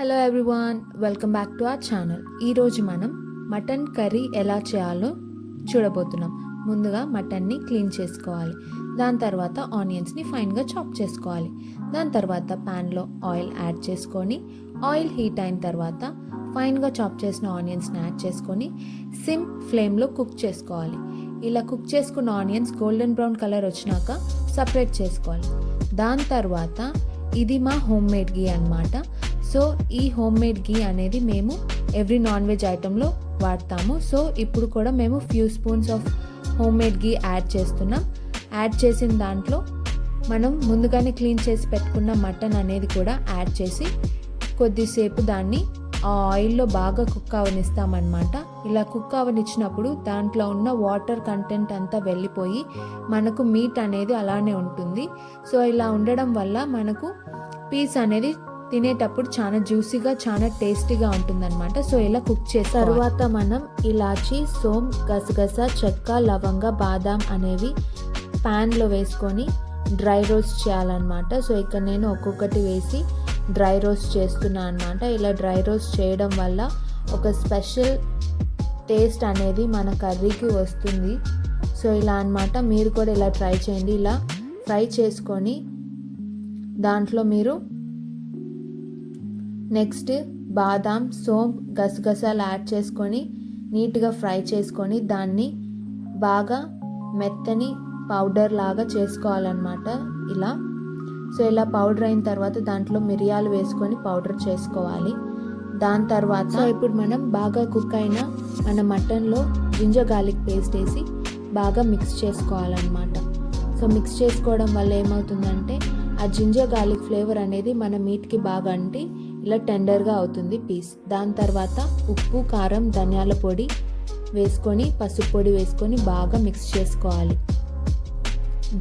Hello everyone, welcome back to our channel. ఈరోజు మనం mutton curry ఎలా చేయాలో చూడబోతున్నాం. ముందుగా మటన్ని క్లీన్ చేసుకోవాలి. దాని తర్వాత ఆనియన్స్ని ఫైన్గా చాప్ చేసుకోవాలి. దాని తర్వాత ప్యాన్లో ఆయిల్ యాడ్ చేసుకొని ఆయిల్ హీట్ అయిన తర్వాత ఫైన్గా చాప్ చేసిన ఆనియన్స్ని యాడ్ చేసుకొని సిమ్ ఫ్లేమ్లో కుక్ చేసుకోవాలి. ఇలా కుక్ చేసుకున్న ఆనియన్స్ గోల్డెన్ బ్రౌన్ కలర్ వచ్చినాక సపరేట్ చేసుకోవాలి. దాని తర్వాత ఇది మా హోమ్ మేడ్ గీ అన్నమాట. సో ఈ హోమ్ మేడ్ గీ అనేది మేము ఎవ్రీ నాన్ వెజ్ ఐటెంలో వాడతాము. సో ఇప్పుడు కూడా మేము few spoons of home made ghee add చేస్తున్నాం. యాడ్ చేసిన దాంట్లో మనం ముందుగానే క్లీన్ చేసి పెట్టుకున్న మటన్ అనేది కూడా యాడ్ చేసి కొద్దిసేపు దాన్ని ఆ ఆయిల్లో బాగా కుక్ అవనిస్తామన్నమాట. ఇలా కుక్ అవనిచ్చినప్పుడు దాంట్లో ఉన్న వాటర్ కంటెంట్ అంతా వెళ్ళిపోయి మనకు మీట్ అనేది అలానే ఉంటుంది. సో ఇలా ఉండడం వల్ల మనకు పీస్ అనేది తినేటప్పుడు చాలా జ్యూసీగా చాలా టేస్టీగా ఉంటుందన్నమాట. సో ఇలా కుక్ చేసిన తర్వాత మనం ఇలాచి, సోమ్, గసగసా, చెక్క, లవంగ, బాదాం అనేవి ప్యాన్లో వేసుకొని డ్రై రోస్ట్ చేయాలన్నమాట. సో ఇక్కడ నేను ఒక్కొక్కటి వేసి డ్రై రోస్ట్ చేస్తున్నా అనమాట. ఇలా డ్రై రోస్ట్ చేయడం వల్ల ఒక స్పెషల్ టేస్ట్ అనేది మన కర్రీకి వస్తుంది. సో ఇలా అన్నమాట. మీరు కూడా ఇలా ట్రై చేయండి. ఇలా ఫ్రై చేసుకొని దాంట్లో మీరు నెక్స్ట్ బాదాం, సోంపు, గసగసాలు యాడ్ చేసుకొని నీట్గా ఫ్రై చేసుకొని దాన్ని బాగా మెత్తని పౌడర్ లాగా చేసుకోవాలన్నమాట ఇలా. సో ఇలా పౌడర్ అయిన తర్వాత దాంట్లో మిరియాలు వేసుకొని పౌడర్ చేసుకోవాలి. దాని తర్వాత ఇప్పుడు మనం బాగా కుక్ అయిన మన మటన్లో జింజర్ గార్లిక్ పేస్ట్ వేసి బాగా మిక్స్ చేసుకోవాలన్నమాట. సో మిక్స్ చేసుకోవడం వల్ల ఏమవుతుందంటే ఆ జింజర్ గార్లిక్ ఫ్లేవర్ అనేది మన మీట్కి బాగా అంటి ఇలా టెండర్గా అవుతుంది పీస్. దాని తర్వాత ఉప్పు, కారం, ధనియాల పొడి వేసుకొని పసుపు పొడి వేసుకొని బాగా మిక్స్ చేసుకోవాలి.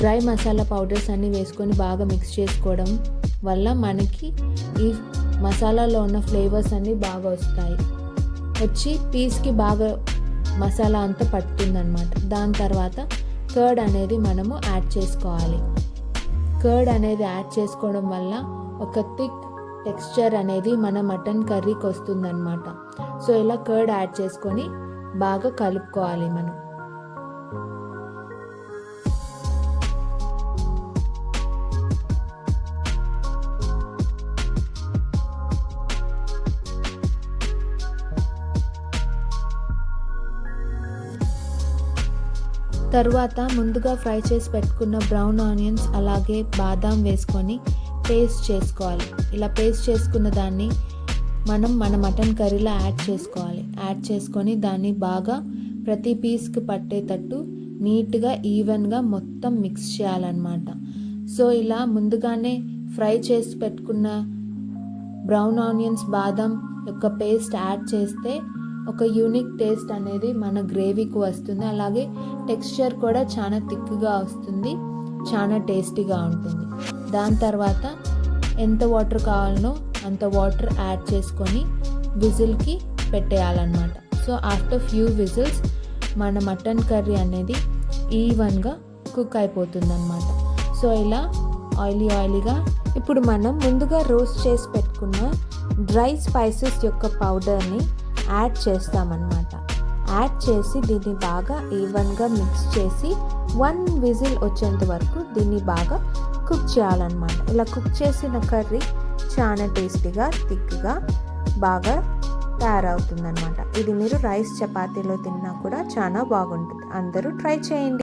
డ్రై మసాలా పౌడర్స్ అన్నీ వేసుకొని బాగా మిక్స్ చేసుకోవడం వల్ల మనకి ఈ మసాలాలో ఉన్న ఫ్లేవర్స్ అన్నీ బాగా వచ్చి పీస్కి బాగా మసాలా అంతా పట్టుతుందన్నమాట. దాని తర్వాత కర్డ్ అనేది మనము యాడ్ చేసుకోవాలి. కర్డ్ అనేది యాడ్ చేసుకోవడం వల్ల ఒక థిక్ టెక్స్చర్ అనేది మన మటన్ కర్రీకి వస్తుందన్నమాట. సో ఇలా కర్డ్ యాడ్ చేసుకొని బాగా కలుపుకోవాలి మనం. తర్వాత ముందుగా ఫ్రై చేసి పెట్టుకున్న బ్రౌన్ ఆనియన్స్ అలాగే బాదాం వేసుకొని పేస్ట్ చేసుకోవాలి. ఇలా పేస్ట్ చేసుకున్న దాన్ని మనం మన మటన్ కర్రీలో యాడ్ చేసుకోవాలి. యాడ్ చేసుకొని దాన్ని బాగా ప్రతి పీస్కి పట్టేటట్టు నీట్గా ఈవెన్గా మొత్తం మిక్స్ చేయాలన్నమాట. సో ఇలా ముందుగానే ఫ్రై చేసి పెట్టుకున్న బ్రౌన్ ఆనియన్స్, బాదాం యొక్క పేస్ట్ యాడ్ చేస్తే ఒక యూనిక్ టేస్ట్ అనేది మన గ్రేవీకి వస్తుంది. అలాగే టెక్స్చర్ కూడా చాలా థిక్గా వస్తుంది, చాలా టేస్టీగా ఉంటుంది. దాని తర్వాత ఎంత వాటర్ కావాలనో అంత వాటర్ యాడ్ చేసుకొని విజిల్కి పెట్టేయాలన్నమాట. సో ఆఫ్టర్ ఫ్యూ విజిల్స్ మన మటన్ కర్రీ అనేది ఈవెన్గా కుక్ అయిపోతుంది అన్నమాట. సో ఇలా ఆయిలీగా ఇప్పుడు మనం ముందుగా రోస్ట్ చేసి పెట్టుకున్న డ్రై స్పైసెస్ యొక్క పౌడర్ని యాడ్ చేస్తామన్నమాట. యాడ్ చేసి దీన్ని బాగా ఈవెన్గా మిక్స్ చేసి 1 విజిల్ వచ్చేంత వరకు దీన్ని బాగా కుక్ చేయాలన్నమాట. ఇలా కుక్ చేసిన కర్రీ చాలా టేస్టీగా, థిక్గా బాగా తయారవుతుందన్నమాట. ఇది మీరు రైస్, చపాతీలో తిన్నా కూడా చాలా బాగుంటుంది. అందరూ ట్రై చేయండి.